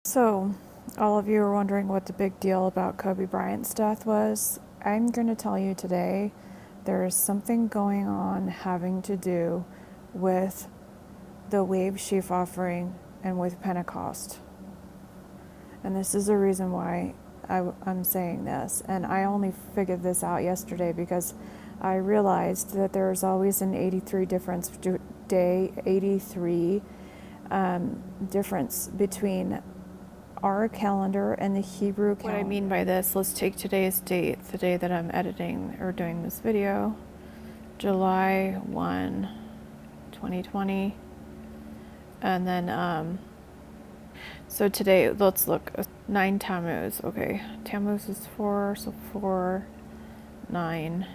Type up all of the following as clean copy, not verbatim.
So, all of you are wondering what the big deal about Koby Bryant's death was. I'm going to tell you today there is something going on having to do with the wave sheaf offering and with Pentecost. And this is the reason why I'm saying this. And I only figured this out yesterday because I realized that there's always an 83 difference day, 83 difference between our calendar and the Hebrew calendar. What I mean by this, let's take today's date, the day that I'm editing or doing this video, July 1, 2020. And then, so today, let's look, 9 Tammuz, okay. Tammuz is 4, so 4, 9.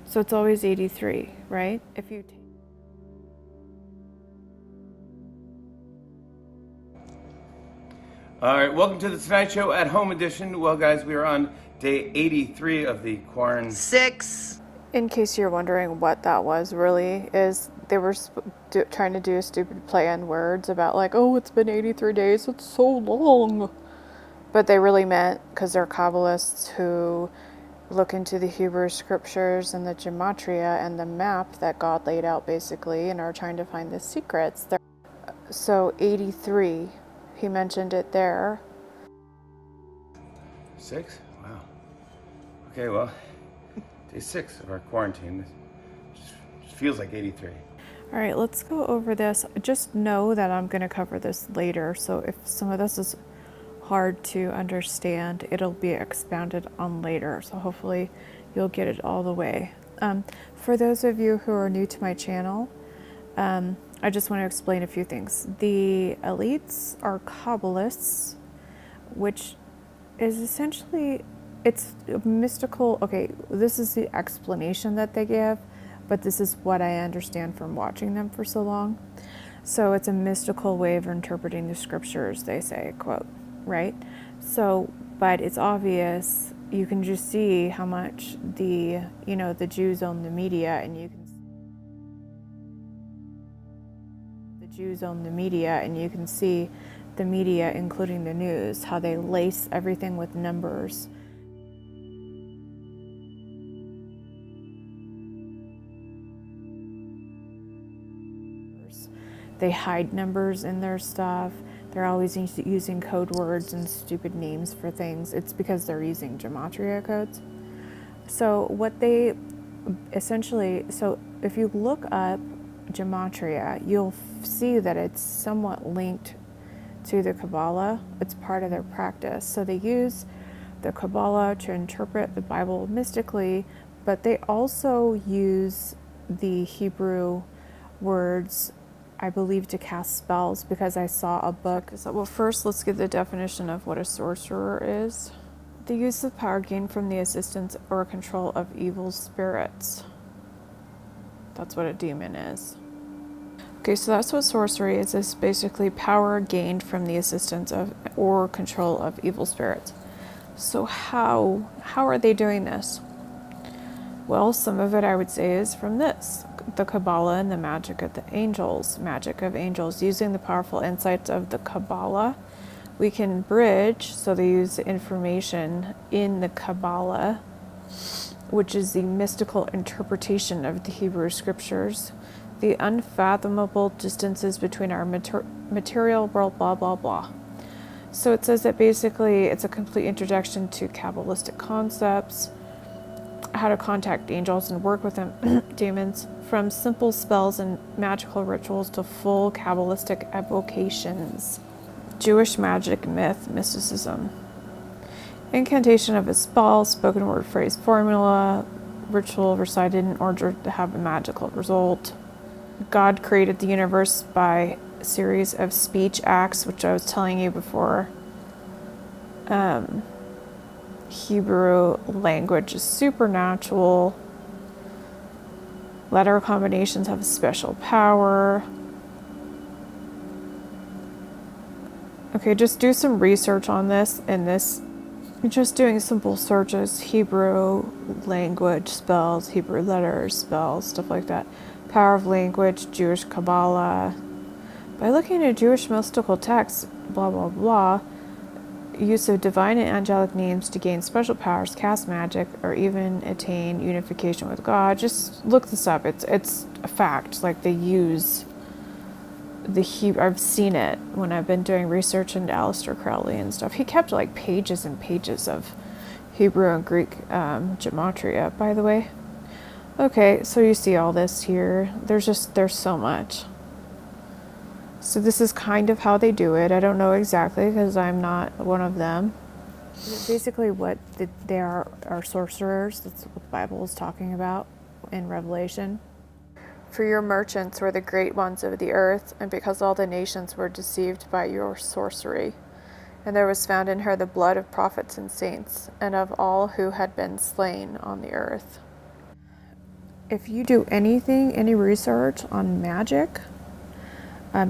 So it's always 83, right? If you All right, welcome to the Tonight Show at Home edition. Well, guys, we are on day 83 of the quarantine. 6. In case you're wondering what that was really, is they were trying to do a stupid play on words about like, oh, it's been 83 days, it's so long. But they really meant, because they're Kabbalists who look into the Hebrew scriptures and the gematria and the map that God laid out basically and are trying to find the secrets. So 83. He mentioned it there. 6? Wow. Okay, well, day 6 of our quarantine. Just feels like 83. All right, let's go over this. Just know that I'm going to cover this later. So if some of this is hard to understand, it'll be expounded on later. So hopefully you'll get it all the way. For those of you who are new to my channel, I just want to explain a few things. The elites are Kabbalists, which is essentially, it's mystical. Okay, this is the explanation that they give, but this is what I understand from watching them for so long. So it's a mystical way of interpreting the scriptures, they say, quote, right? So, but it's obvious, you can just see how much the Jews own the media, and you can see the media, including the news, how they lace everything with numbers. They hide numbers in their stuff. They're always using code words and stupid names for things. It's because they're using gematria codes. So what they essentially, so if you look up gematria, you'll see that it's somewhat linked to the Kabbalah. It's part of their practice. So they use the Kabbalah to interpret the Bible mystically, but they also use the Hebrew words, I believe, to cast spells, because I saw a book. So, well, first let's get the definition of what a sorcerer is. The use of power gained from the assistance or control of evil spirits. That's what a demon is. Okay, so that's what sorcery is. It's basically power gained from the assistance of or control of evil spirits. So how are they doing this? Well, some of it I would say is from this. The Kabbalah and the magic of the angels. Magic of angels. Using the powerful insights of the Kabbalah, we can bridge, so they use the information in the Kabbalah, which is the mystical interpretation of the Hebrew scriptures, the unfathomable distances between our material world, blah, blah, blah. So it says that basically it's a complete introduction to Kabbalistic concepts, how to contact angels and work with them, demons, from simple spells and magical rituals to full Kabbalistic evocations. Jewish magic, myth, mysticism. Incantation of a spell, spoken word, phrase, formula, ritual recited in order to have a magical result. God created the universe by a series of speech acts, which I was telling you before. Hebrew language is supernatural. Letter combinations have a special power. Okay, just do some research on this, and this, just doing simple searches, Hebrew language spells, Hebrew letters, spells, stuff like that. Power of language, Jewish Kabbalah, By looking at Jewish mystical texts, blah blah blah, use of divine and angelic names to gain special powers, cast magic, or even attain unification with God. Just look this up. It's a fact. Like they use the Hebrew. I've seen it when I've been doing research into Aleister Crowley and stuff. He kept like pages and pages of Hebrew and Greek gematria, by the way. Okay, so you see all this here. There's so much. So this is kind of how they do it. I don't know exactly because I'm not one of them. Basically what they are sorcerers. That's what the Bible is talking about in Revelation. For your merchants were the great ones of the earth, and because all the nations were deceived by your sorcery. And there was found in her the blood of prophets and saints, and of all who had been slain on the earth. If you do any research on magic,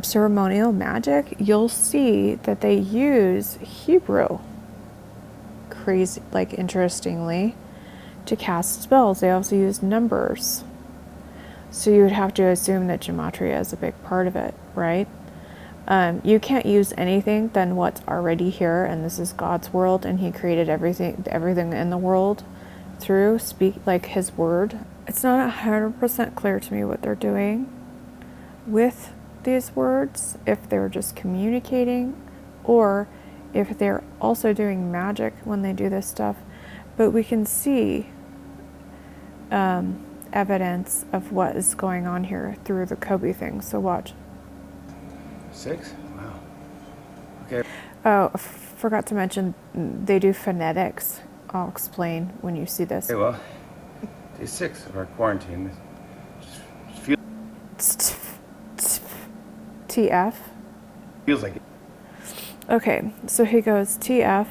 ceremonial magic, you'll see that they use Hebrew, crazy, like interestingly, to cast spells. They also use numbers. So you would have to assume that gematria is a big part of it, right? You can't use anything than what's already here, and this is God's world, and He created everything in the world through like His word. It's not 100% clear to me what they're doing with these words, if they're just communicating or if they're also doing magic when they do this stuff, but we can see evidence of what is going on here through the Koby thing. So watch. 6? Wow. Okay. Oh, forgot to mention they do phonetics. I'll explain when you see this. Okay, well, day 6 of our quarantine. Just TF. feels like it. Okay, so he goes TF.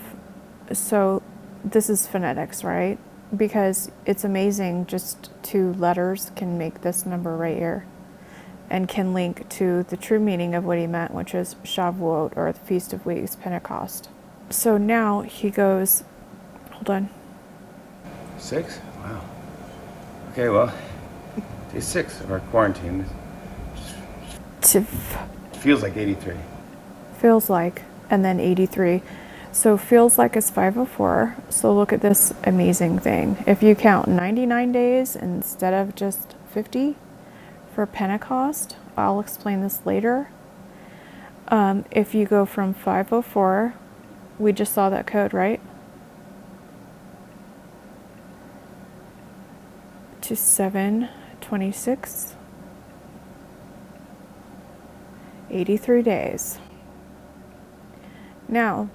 So this is phonetics, right? Because it's amazing, just 2 letters can make this number right here and can link to the true meaning of what he meant, which is Shavuot, or the Feast of Weeks, Pentecost. So now he goes, hold on. 6? Wow. Okay, well, day 6 of our quarantine. Feels like 83. Feels like, and then 83. So feels like is 504. So look at this amazing thing. If you count 99 days instead of just 50 for Pentecost, I'll explain this later. If you go from 504, we just saw that code, right? To 726. 83 days. Now,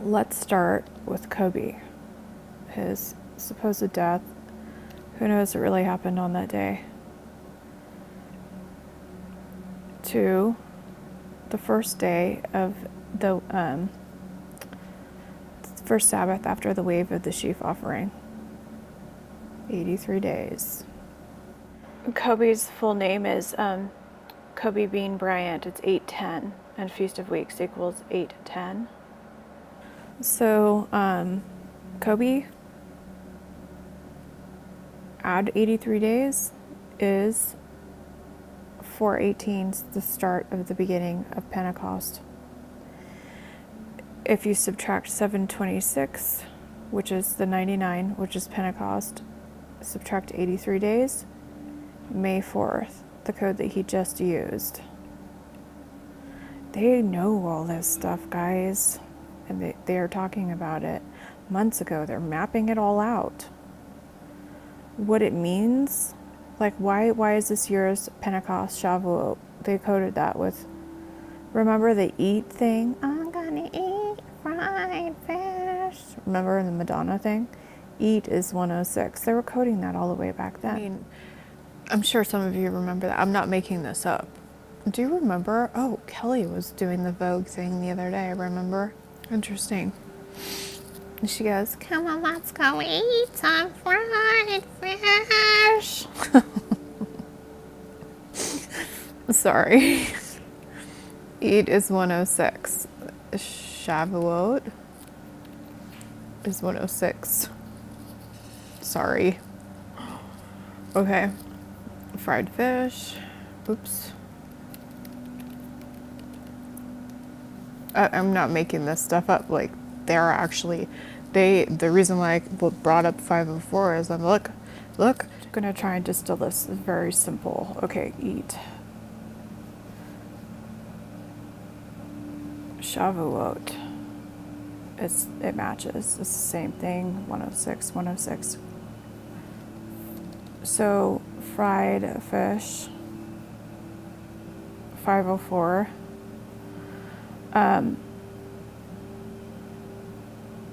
let's start with Koby, his supposed death. Who knows what really happened on that day? To the first day of the first Sabbath after the wave of the sheaf offering. 83 days. Koby's full name is Koby Bean Bryant. It's 810, and Feast of Weeks equals 810. So, Koby, add 83 days is 418, the start of the beginning of Pentecost. If you subtract 726, which is the 99, which is Pentecost, subtract 83 days, May 4th, the code that he just used. They know all this stuff, guys, and they are talking about it months ago. They're mapping it all out. What it means, like why is this year's Pentecost Shavuot? They coded that with, remember the eat thing? I'm gonna eat fried fish. Remember the Madonna thing? Eat is 106. They were coding that all the way back then. I mean, I'm sure some of you remember that. I'm not making this up. Do you remember? Oh, Kelly was doing the Vogue thing the other day, remember? Interesting. And she goes, come on, let's go eat some fried fish. Sorry. Eat is 106. Shavuot is 106. Sorry. Okay. Fried fish. Oops. I'm not making this stuff up. Like, they're actually, the reason why I brought up 504 is look, I'm gonna try and distill this. It's very simple. Okay, eat. Shavuot. It matches. It's the same thing. 106, 106. So fried fish. 504.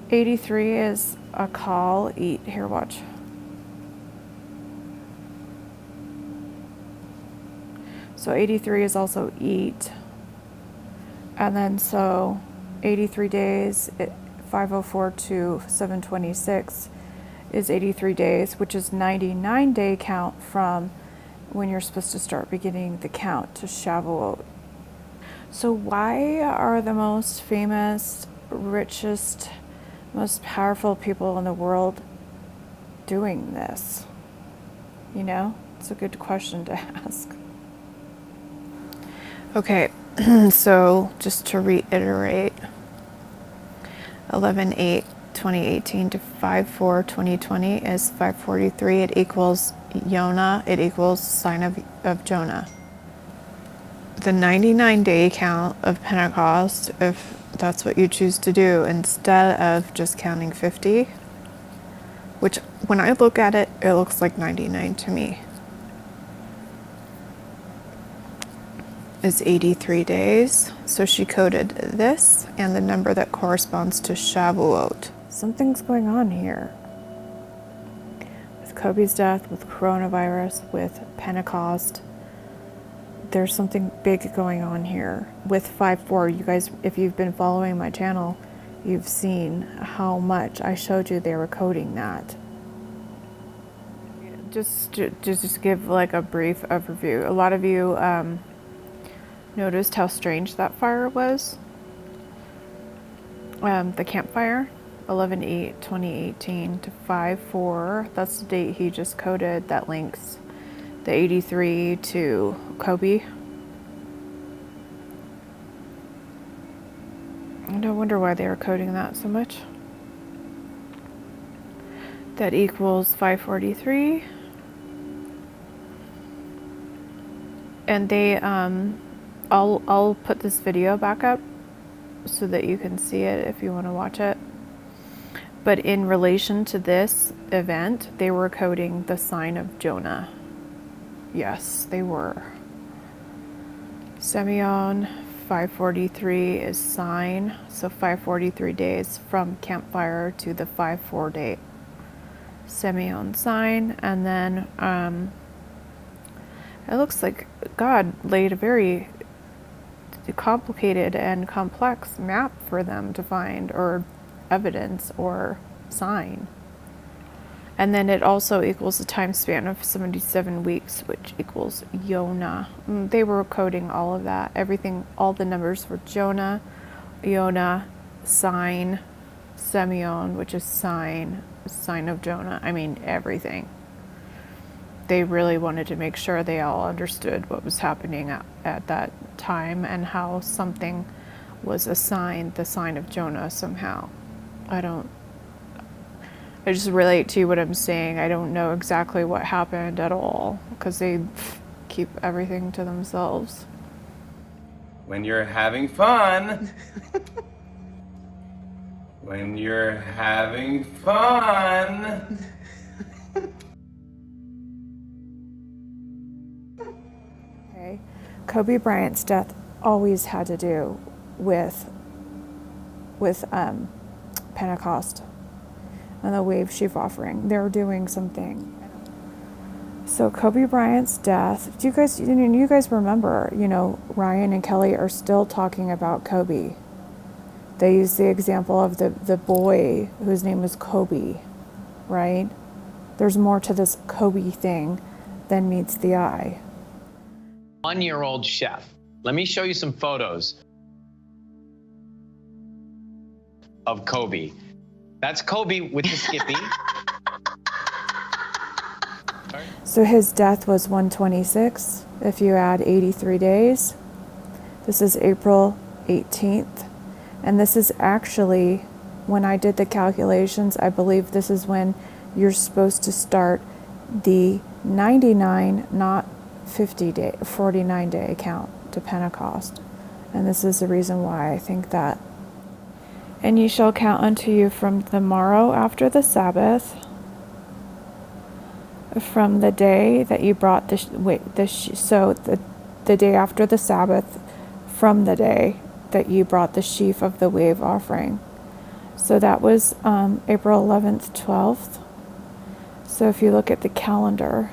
83 is a call. Eat. Here, watch. So 83 is also eat. And then so 83 days, 504 to 726 is 83 days, which is 99-day count from when you're supposed to start beginning the count to Shavuot. So why are the most famous, richest, most powerful people in the world doing this? You know, it's a good question to ask. Okay, so just to reiterate, 11/8/2018 to 5/4/2020 is 543. It equals Jonah. It equals sign of Jonah. The 99-day count of Pentecost, if that's what you choose to do, instead of just counting 50, which when I look at it, it looks like 99 to me, is 83 days. So she coded this and the number that corresponds to Shavuot. Something's going on here. With Koby's death, with coronavirus, with Pentecost, there's something big going on here. With 5/4, you guys, if you've been following my channel, you've seen how much I showed you they were coding that. Just to give like a brief overview. A lot of you noticed how strange that fire was. The campfire, 11/8/2018 to 5/4. That's the date he just coded that links the 83 to Koby. I don't wonder why they were coding that so much. That equals 543. And they, I'll put this video back up so that you can see it if you want to watch it. But in relation to this event, they were coding the sign of Jonah. Yes, they were. Semyon, 543 is sign, so 543 days from campfire to the 5/4 date. Semyon sign, and then it looks like God laid a very complicated and complex map for them to find, or evidence, or sign. And then it also equals a time span of 77 weeks, which equals Jonah. They were coding all of that. Everything, all the numbers for Jonah, sign, Semyon, which is sign of Jonah. I mean, everything. They really wanted to make sure they all understood what was happening at that time and how something was assigned the sign of Jonah somehow. I just relate to what I'm saying. I don't know exactly what happened at all because they keep everything to themselves. When you're having fun. When you're having fun. Okay. Koby Bryant's death always had to do with Pentecost and the wave sheaf offering. They're doing something. So Koby Bryant's death. Do you guys remember? Ryan and Kelly are still talking about Koby. They use the example of the boy whose name was Koby, right? There's more to this Koby thing than meets the eye. 1-year-old chef. Let me show you some photos of Koby. That's Koby with the Skippy. So his death was 126 if you add 83 days. This is April 18th. And this is actually, when I did the calculations, I believe this is when you're supposed to start the 99, not 49-day count to Pentecost. And this is the reason why I think that. And ye shall count unto you from the morrow after the Sabbath, from the day that you brought the day after the Sabbath, from the day that you brought the sheaf of the wave offering. So that was April 11th, 12th. So if you look at the calendar,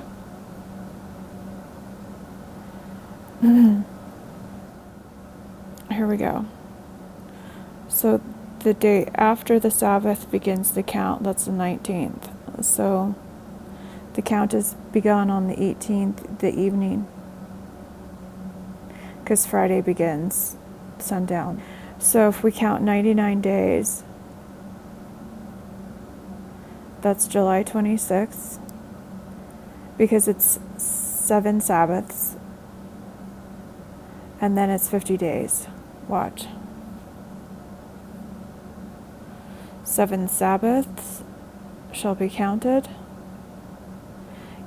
here we go. So the day after the Sabbath begins the count, that's the 19th. So the count is begun on the 18th, the evening, because Friday begins sundown. So if we count 99 days, that's July 26th, because it's 7 Sabbaths, and then it's 50 days. Watch. 7 Sabbaths shall be counted,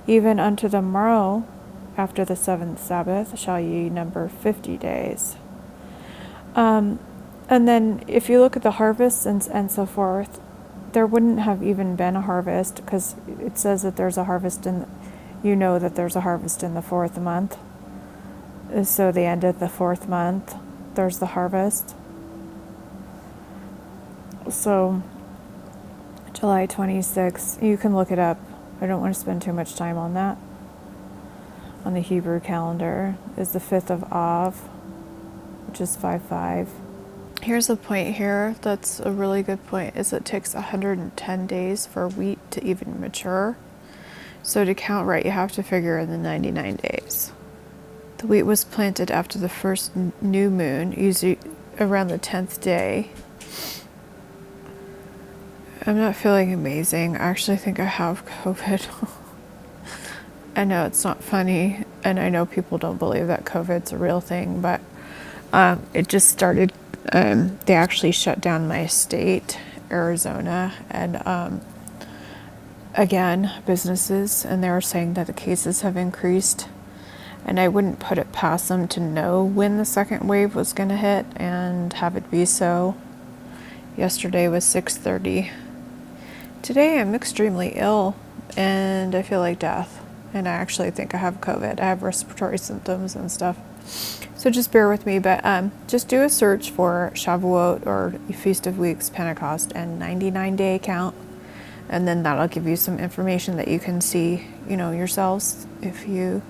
even unto the morrow after the 7th Sabbath shall ye number 50 days. And then if you look at the harvests and so forth, there wouldn't have even been a harvest, because it says that there's a harvest that there's a harvest in the 4th month. So the end of the 4th month, there's the harvest. So July 26th, you can look it up. I don't want to spend too much time on that. On the Hebrew calendar is the 5th of Av, which is 5/5. Here's a point here that's a really good point, is it takes 110 days for wheat to even mature. So to count right, you have to figure in the 99 days. The wheat was planted after the first new moon, usually around the 10th day. I'm not feeling amazing. I actually think I have COVID. I know it's not funny, and I know people don't believe that COVID's a real thing, but it just started. They actually shut down my state, Arizona, and again, businesses, and they were saying that the cases have increased, and I wouldn't put it past them to know when the second wave was going to hit and have it be so. Yesterday was 6:30. Today I'm extremely ill, and I feel like death, and I actually think I have COVID. I have respiratory symptoms and stuff. So just bear with me, but just do a search for Shavuot or Feast of Weeks, Pentecost, and 99-day count, and then that'll give you some information that you can see, yourselves if you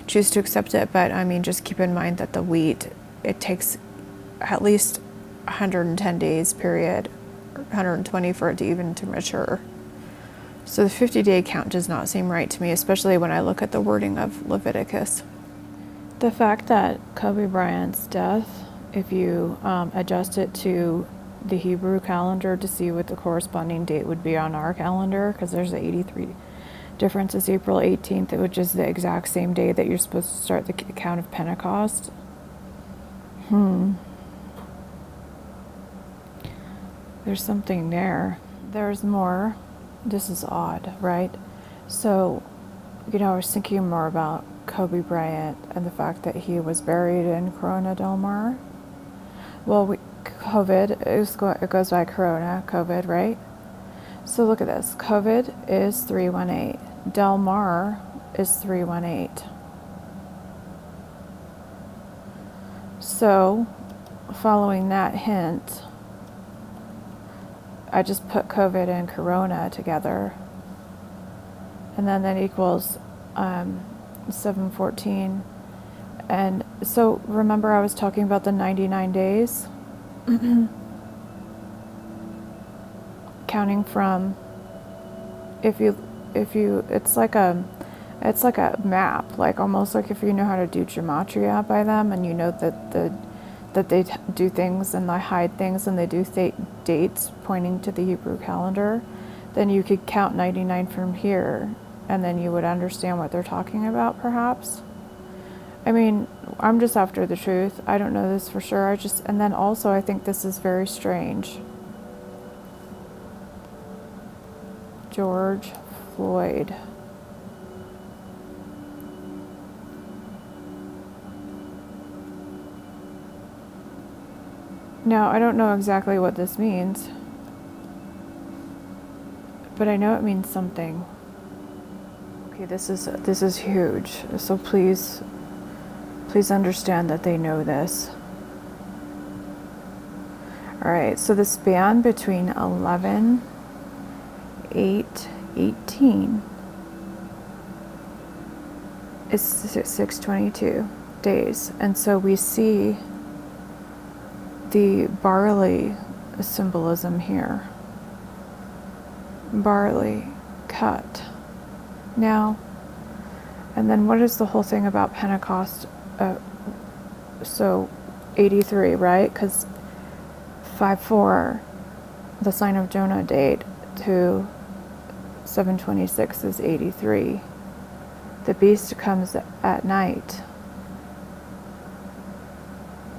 choose to accept it. But I mean, just keep in mind that the wheat, it takes at least 110 days period, 120 for it to mature. So the 50-day count does not seem right to me, especially when I look at the wording of Leviticus. The fact that Koby Bryants Death, if you adjust it to the Hebrew calendar to see what the corresponding date would be on our calendar, because there's the 83 difference, is April 18th, which is the exact same day that you're supposed to start the count of Pentecost. There's something there. There's more. This is odd, right? So, I was thinking more about Koby Bryant and the fact that he was buried in Corona Del Mar. Well, COVID, it goes by Corona, COVID, right? So look at this. COVID is 318. Del Mar is 318. So, following that hint, I just put COVID and Corona together, and then that equals 714. And so remember I was talking about the 99 days? Counting from, if you it's like a map, like almost like if you know how to do gematria by them, and you know that they do things and they hide things and they do dates pointing to the Hebrew calendar, then you could count 99 from here, and then you would understand what they're talking about, perhaps. I mean, I'm just after the truth. I don't know this for sure. And then also I think this is very strange. George Floyd. Now, I don't know exactly what this means, but I know it means something. Okay, this is huge. So please understand that they know this. All right, so the span between 11, 8, 18 is 622 days. And so we see the barley symbolism here. Barley cut. Now, and then what is the whole thing about Pentecost? So 83, right? Because 5/4, the sign of Jonah date, to 726 is 83. The beast comes at night.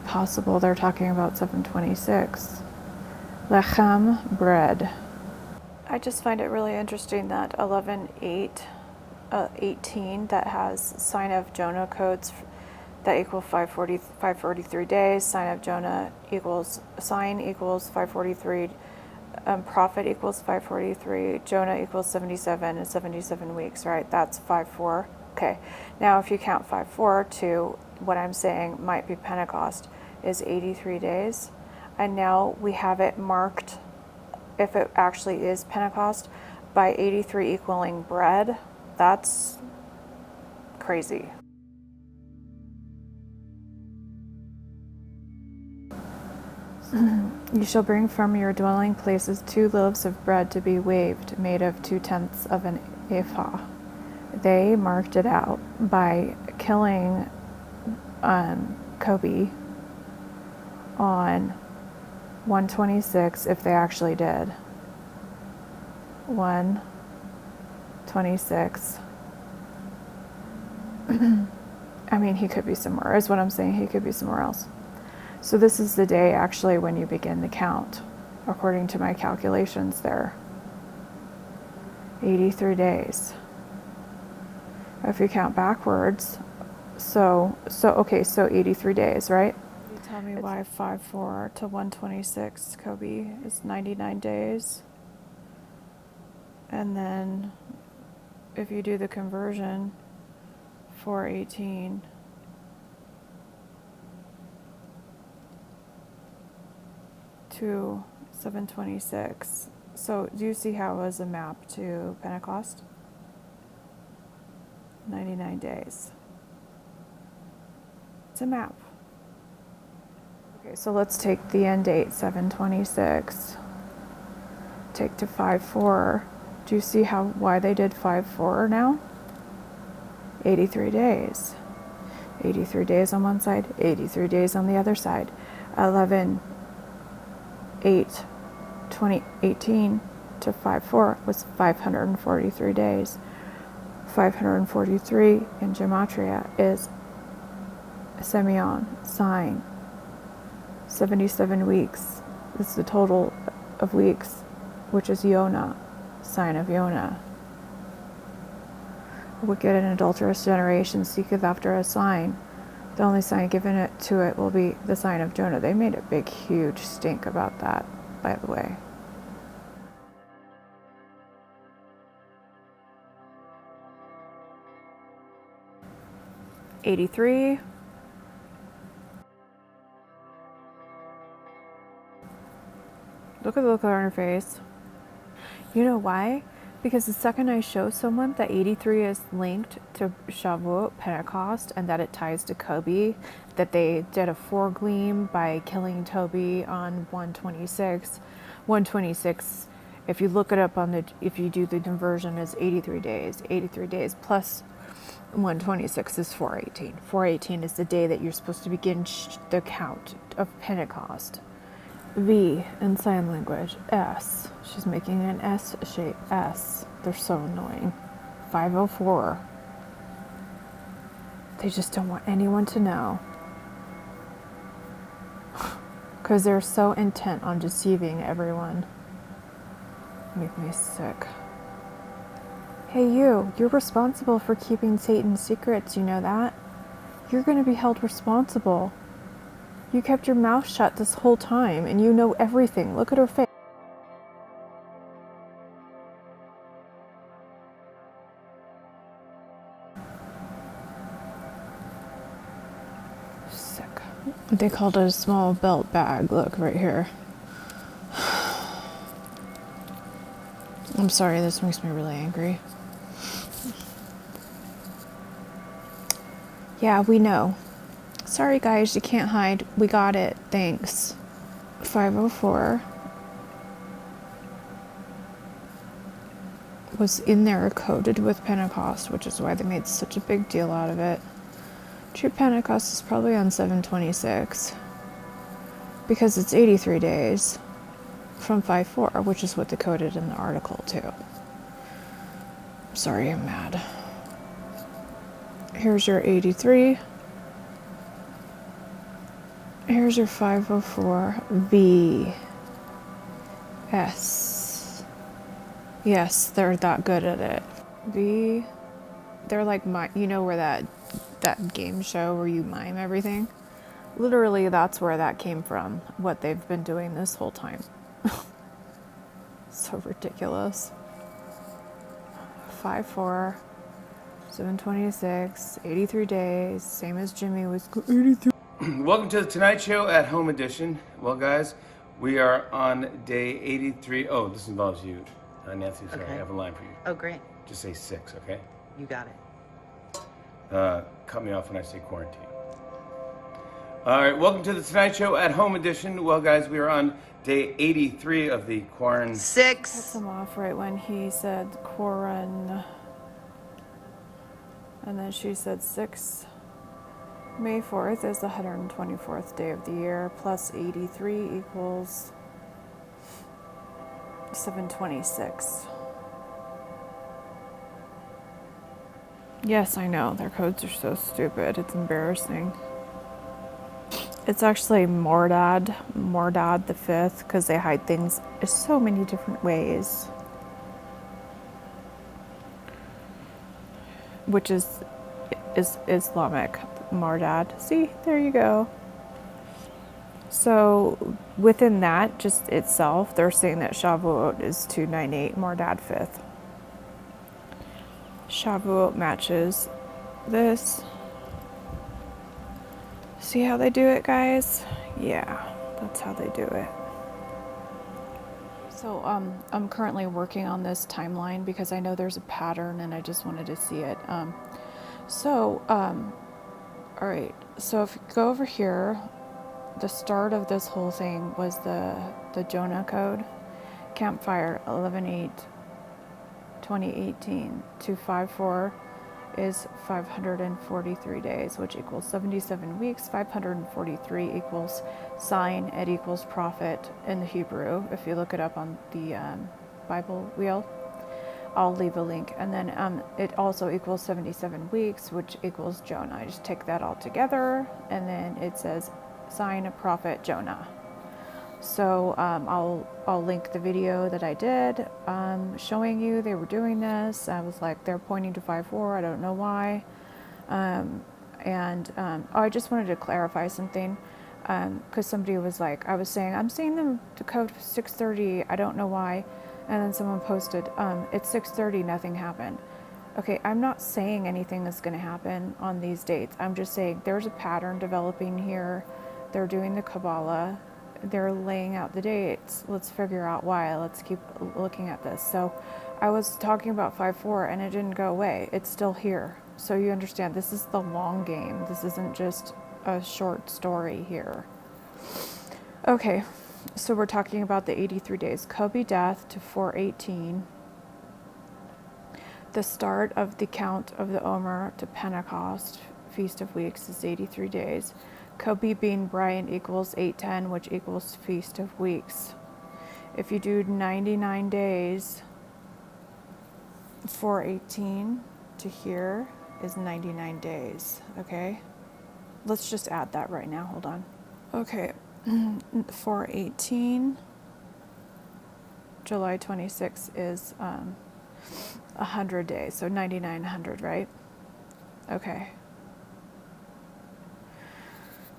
Possible they're talking about 726. Lechem, bread. I just find it really interesting that 18 that has sign of Jonah codes that equal 543 days. Sign of Jonah equals 543. Prophet equals 543. Jonah equals 77 and 77 weeks, right? That's 5/4. Okay. Now, if you count 5/4 to what I'm saying might be Pentecost, is 83 days. And now we have it marked, if it actually is Pentecost, by 83 equaling bread. That's crazy. You shall bring from your dwelling places 2 loaves of bread to be waved, made of 2/10 of an ephah. They marked it out by killing Koby on 126, if they actually did. 126. I mean, he could be somewhere, is what I'm saying. He could be somewhere else. So this is the day actually when you begin the count, according to my calculations there. 83 days. If you count backwards, so 83 days, right? You tell me why 5/4 to 126, Koby, is 99 days. And then if you do the conversion, 418 to 726. So do you see how it was a map to Pentecost? 99 days. It's a map. Okay, so let's take the end date, 726. Take to 5/4. Do you see why they did 5/4 now? 83 days. 83 days on one side, 83 days on the other side. 11/8/2018 to 5/4 was 543 days. 543 in Gematria is Semyon, sign. 77 weeks is the total of weeks, which is Jonah, sign of Jonah. Wicked and adulterous generation seeketh after a sign. The only sign given to it will be the sign of Jonah. They made a big, huge stink about that, by the way. '83. Look at the look on her face. You know why? Because the second I show someone that 83 is linked to Shavuot, Pentecost, and that it ties to Koby, that they did a foregleam by killing Toby on 126. 126, if you look it up if you do the conversion, is 83 days. 83 days plus 126 is 418. 418 is the day that you're supposed to begin the count of Pentecost. V in sign language. S. She's making an S shape. S. They're so annoying. 504. They just don't want anyone to know. Because they're so intent on deceiving everyone. Make me sick. Hey you're responsible for keeping Satan's secrets, you know that? You're going to be held responsible. You kept your mouth shut this whole time, and you know everything. Look at her face. Sick. They called it a small belt bag. Look, right here. I'm sorry, this makes me really angry. Yeah, we know. Sorry guys, you can't hide. We got it. Thanks. 504 was in there coded with Pentecost, which is why they made such a big deal out of it. True Pentecost is probably on 7/26 because it's 83 days from 5/4, which is what they coded in the article too. Sorry, I'm mad. Here's your 83. Here's your 504V. S. Yes, they're that good at it. V. They're like you know where that game show where you mime everything? Literally, that's where that came from. What they've been doing this whole time. So ridiculous. 5/4. 7/26, 83 days, same as Jimmy was 83. Welcome to the Tonight Show at Home Edition. Well, guys, we are on day 83. Oh, this involves you, Nancy. Sorry, Okay. I have a line for you. Oh, great. Just say 6, okay? You got it. Cut me off when I say quarantine. All right, welcome to the Tonight Show at Home Edition. Well, guys, we are on day 83 of the quarantine. 6. Cuts him off right when he said quarantine. And then she said 6. May 4th is the 124th day of the year, plus 83 equals 7/26. Yes, I know, their codes are so stupid, it's embarrassing. It's actually Mordad the 5th, because they hide things in so many different ways. Which is Islamic, Mordad. See, there you go. So within that, just itself, they're saying that Shavuot is 298, Mordad 5th. Shavuot matches this. See how they do it, guys? Yeah, that's how they do it. So I'm currently working on this timeline because I know there's a pattern and I just wanted to see it. All right, so if you go over here, the start of this whole thing was the Jonah code, campfire 11/8/2018 to 5/4 is 543 days, which equals 77 weeks. 543 equals sign, it equals prophet in the Hebrew. If you look it up on the Bible wheel, I'll leave a link. And then it also equals 77 weeks, which equals Jonah. I just take that all together, and then it says sign, prophet, Jonah. So I'll link the video that I did showing you they were doing this. I was like, they're pointing to 5/4. I don't know why. I just wanted to clarify something because somebody was like, I was saying, I'm seeing the code 6:30. I don't know why. And then someone posted, it's 6:30. Nothing happened. Okay, I'm not saying anything that's going to happen on these dates. I'm just saying there's a pattern developing here. They're doing the Kabbalah. They're laying out the dates. Let's figure out why. Let's keep looking at this. So I was talking about 5/4 and it didn't go away. It's still here. So you understand, this is the long game. This isn't just a short story here. Okay, so we're talking about the 83 days. Koby death to 4/18. The start of the count of the Omer to Pentecost, Feast of Weeks, is 83 days. Koby being Bryant equals 8/10, which equals Feast of Weeks. If you do 99 days, 4/18 to here, is 99 days, okay? Let's just add that right now, hold on. Okay, 418, July 26 is 100 days, so 9900, right? Okay.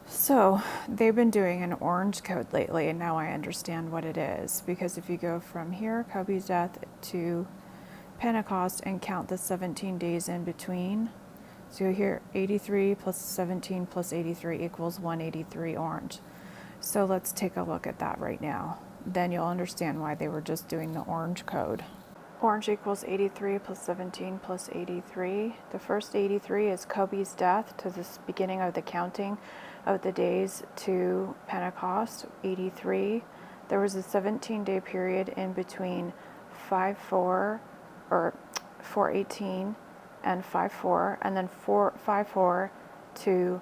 So they've been doing an orange code lately, and now I understand what it is. Because if you go from here, Koby's death, to Pentecost, and count the 17 days in between, so here 83 plus 17 plus 83 equals 183 orange. So let's take a look at that right now. Then you'll understand why they were just doing the orange code. Orange equals 83 plus 17 plus 83. The first 83 is Koby's death, to the beginning of the counting of the days to Pentecost, 83. There was a 17-day period in between 5-4, or 418 and 5-4, and then 5-4 to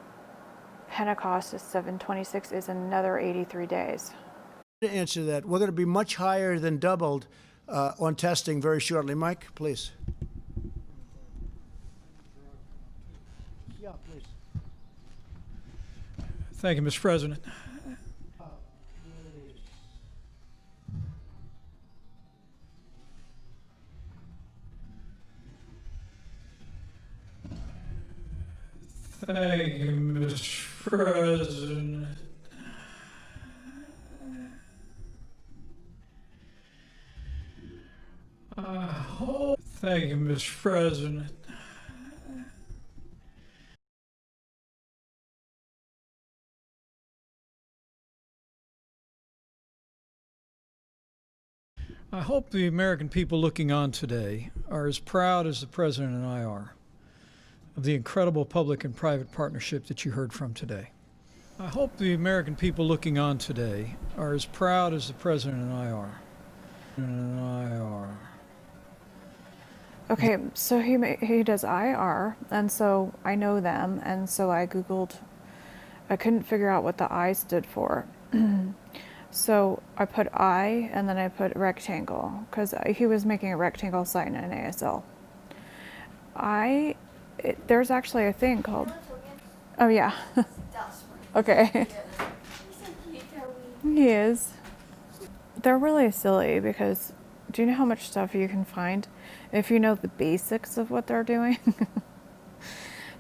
Pentecost is 726 is another 83 days. To answer that, we're going to be much higher than doubled on testing very shortly. Mike, please. Yeah, please. Thank you, Mr. President. Thank you, Mr. President. Thank you, Mr. President. I hope the American people looking on today are as proud as the President and I are of the incredible public and private partnership that you heard from today. I hope the American people looking on today are as proud as the President and I are. Okay, so he does IR, and so I know them, and so I Googled. I couldn't figure out what the I stood for. So I put I, and then I put rectangle, because he was making a rectangle sign in ASL. There's actually a thing called, oh yeah. Okay. He is. They're really silly, because do you know how much stuff you can find if you know the basics of what they're doing?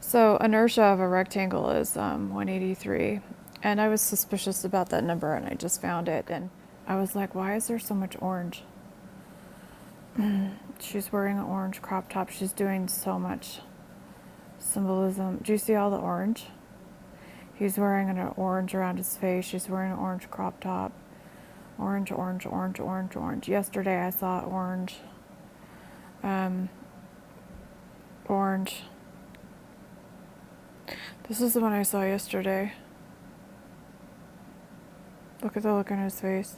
So inertia of a rectangle is 183. And I was suspicious about that number, and I just found it, and I was like, why is there so much orange? She's wearing an orange crop top. She's doing so much symbolism. Do you see all the orange? He's wearing an orange around his face. She's wearing an orange crop top. Orange, orange, orange, orange, orange. Yesterday I saw orange. Orange. This is the one I saw yesterday. Look at the look on his face.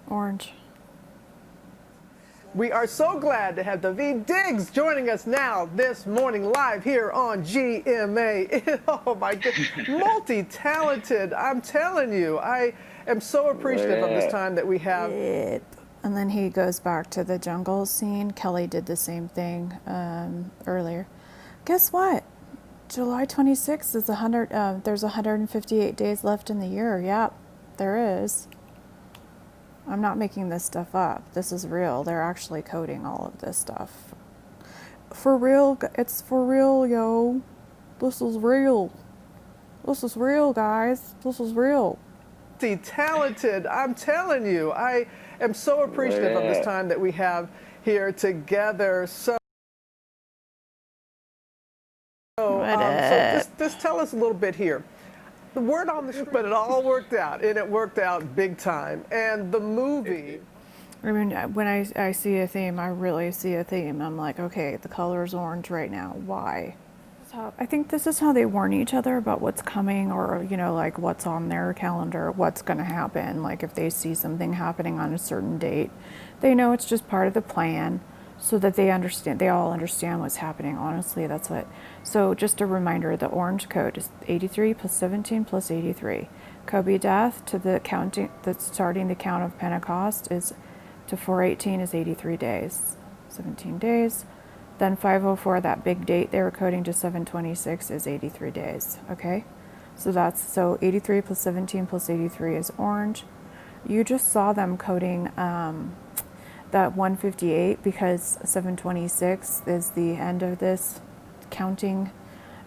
Orange. We are so glad to have David Diggs joining us now this morning live here on GMA. Oh my goodness, multi-talented, I'm telling you. I am so appreciative of this time that we have. And then he goes back to the jungle scene. Kelly did the same thing earlier. Guess what? July 26th is there's 158 days left in the year. Yep, there is. I'm not making this stuff up. This is real. They're actually coding all of this stuff. For real, it's for real, yo. This is real. This is real, guys. This is real. Talented, I'm telling you. I am so appreciative of this time that we have here together. So just tell us a little bit here. The word on the street, but it all worked out, and it worked out big time. And the movie. I mean, when I see a theme, I really see a theme. I'm like, okay, the color is orange right now. Why? So I think this is how they warn each other about what's coming, or, you know, like what's on their calendar, what's going to happen. Like if they see something happening on a certain date, they know it's just part of the plan, so that they all understand what's happening. Honestly, that's what. So just a reminder, the orange code is 83 plus 17 plus 83. Koby death to the counting, that's starting the count of Pentecost, is to 418 is 83 days. 17 days Then 504, that big date they were coding to 726 is 83 days, okay? So 83 plus 17 plus 83 is orange. You just saw them coding that 158 because 726 is the end of this counting.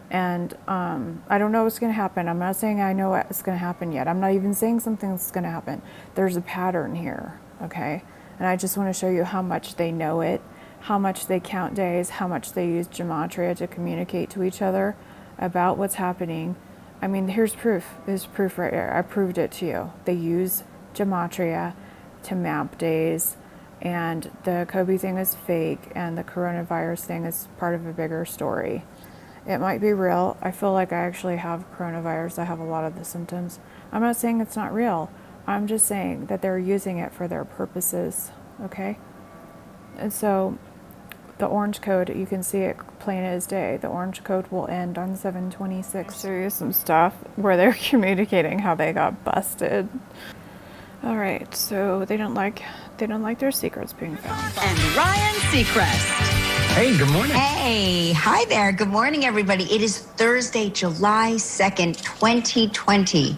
And I don't know what's going to happen. I'm not saying I know what's going to happen yet. I'm not even saying something's going to happen. There's a pattern here, okay? And I just want to show you how much they know it, how much they count days, how much they use gematria to communicate to each other about what's happening. I mean, here's proof. There's proof right here. I proved it to you. They use gematria to map days, and the Koby thing is fake, and the coronavirus thing is part of a bigger story. It might be real. I feel like I actually have coronavirus. I have a lot of the symptoms. I'm not saying it's not real. I'm just saying that they're using it for their purposes, okay? And so the orange code, you can see it plain as day. The orange code will end on 726. I'll show you some stuff where they're communicating how they got busted. All right, so they don't like their secrets being found. And Ryan Seacrest. Hey, good morning. Hey, hi there. Good morning, everybody. It is Thursday, July 2nd, 2020.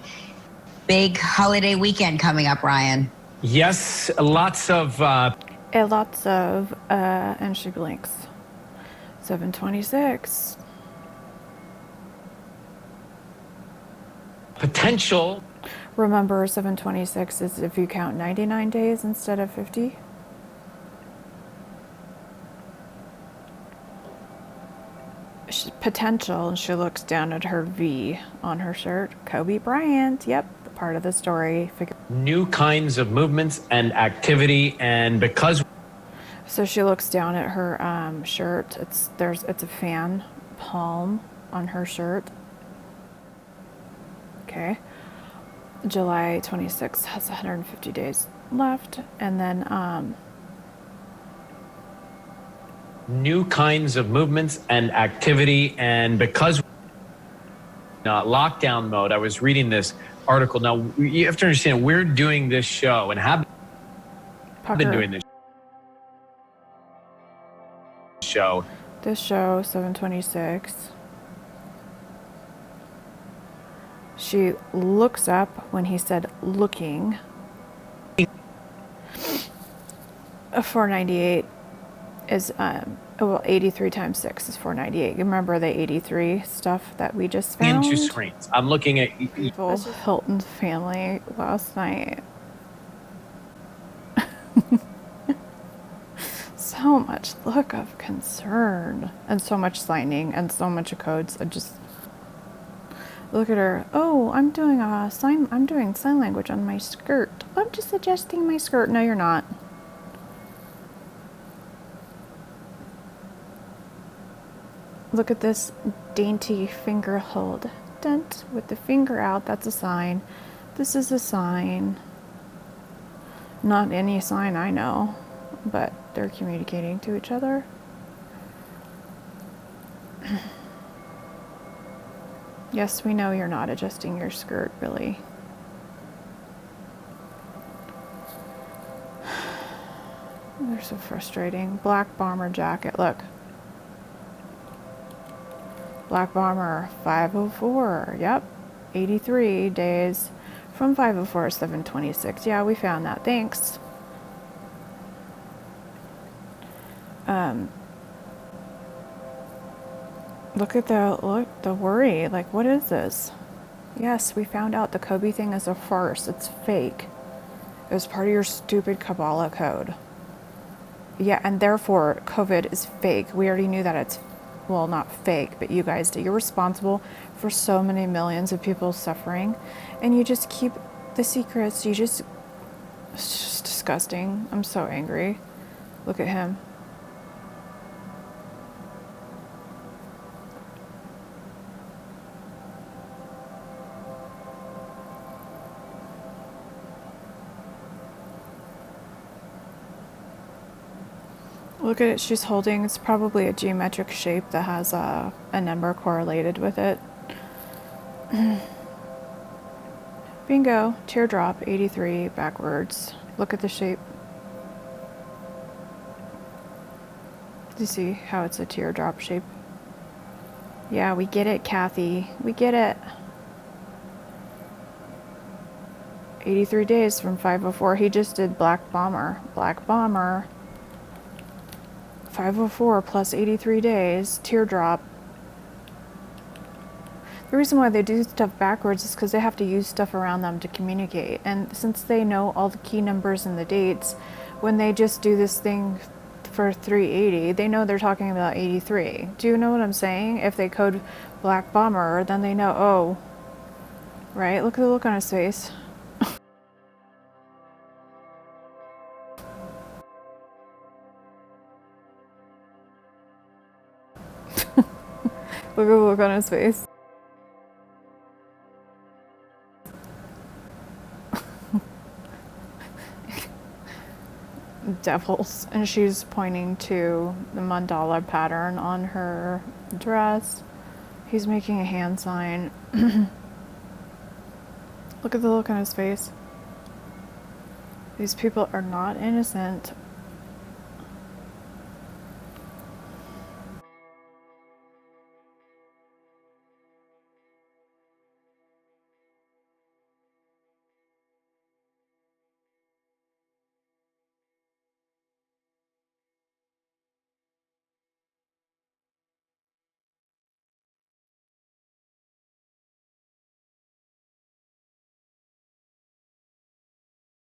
Big holiday weekend coming up, Ryan. Yes, lots of And she blinks. 726. potential. Remember, 726 is if you count 99 days instead of 50. Potential, and she looks down at her V on her shirt. Koby Bryant, yep, part of the story. New kinds of movements and activity, and because So she looks down at her shirt. It's a fan palm on her shirt. Okay. July 26th has 150 days left, and then new kinds of movements and activity, and because lockdown mode. I was reading this article. Now you have to understand, we're doing this show and have been doing this show. This show, 726. She looks up when he said looking. 498 is 83 times 6 is 498. You remember the 83 stuff that we just found? Into screens. I'm looking at People, Hilton's family last night. So much look of concern and so much signing and so much codes. I just look at her. Oh, I'm doing sign language on my skirt. I'm just adjusting my skirt. No, you're not. Look at this dainty finger hold. Dent with the finger out. That's a sign. This is a sign. Not any sign I know, but they're communicating to each other. Yes, we know you're not adjusting your skirt, really. They're so frustrating. Black bomber jacket, look. Black bomber, 504, yep. 83 days from 504 to 726. Yeah, we found that, thanks. Look at the worry. Like, what is this? Yes, we found out the Koby thing is a farce. It's fake. It was part of your stupid Kabbalah code. Yeah, and therefore, COVID is fake. We already knew that it's, well, not fake, but you guys did. You're responsible for so many millions of people suffering, and you just keep the secrets. It's just disgusting. I'm so angry. Look at him. Look at it, she's holding, it's probably a geometric shape that has a number correlated with it. Bingo, teardrop, 83, backwards. Look at the shape. Do you see how it's a teardrop shape? Yeah, we get it, Kathy. We get it. 83 days from 504. He just did Black Bomber. Black Bomber. 504 plus 83 days. Teardrop. The reason why they do stuff backwards is because they have to use stuff around them to communicate. And since they know all the key numbers and the dates, when they just do this thing for 380, they know they're talking about 83. Do you know what I'm saying? If they code Black Bomber, then they know, oh, right? Look at the look on his face. Look at the look on his face. Devils, and she's pointing to the mandala pattern on her dress. He's making a hand sign. Look at the look on his face. These people are not innocent.